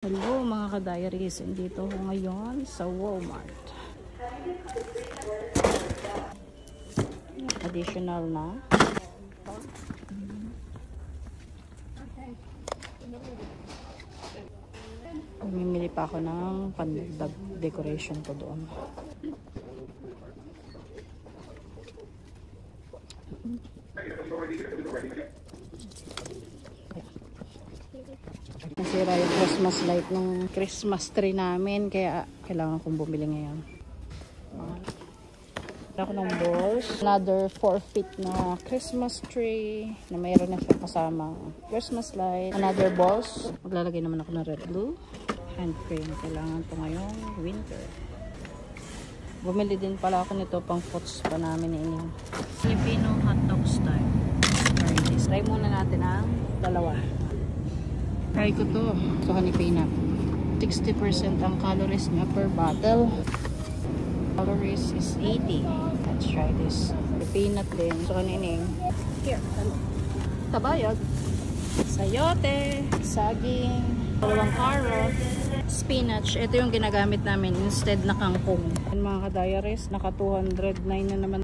Hello mga ka-diaries, dito ko ngayon sa Walmart. Additional na. Mamimili pa ako ng pandagdag decoration ko doon. Nasira yung Christmas light ng Christmas tree namin, kaya kailangan kong bumili ngayon. Ako ng balls. Another 4 feet na Christmas tree na mayroon na siya kasama Christmas light. Another balls. Maglalagay naman ako ng red glue. Hand cream. Kailangan ito ngayong winter. Bumili din pala ako nito pang foods pa namin ini. Filipino hotdog style. Try muna natin ang dalawa. Try ko to. So, honey peanut. 60% ang calories niya per bottle. Calories is 80. Let's try this. The peanut din. So, kanining. Here. Tabayag. Sayote. Saging. Dalawang carrot. Spinach. Ito yung ginagamit namin instead na kangkong. Mga ka-diaries, naka 209 na naman.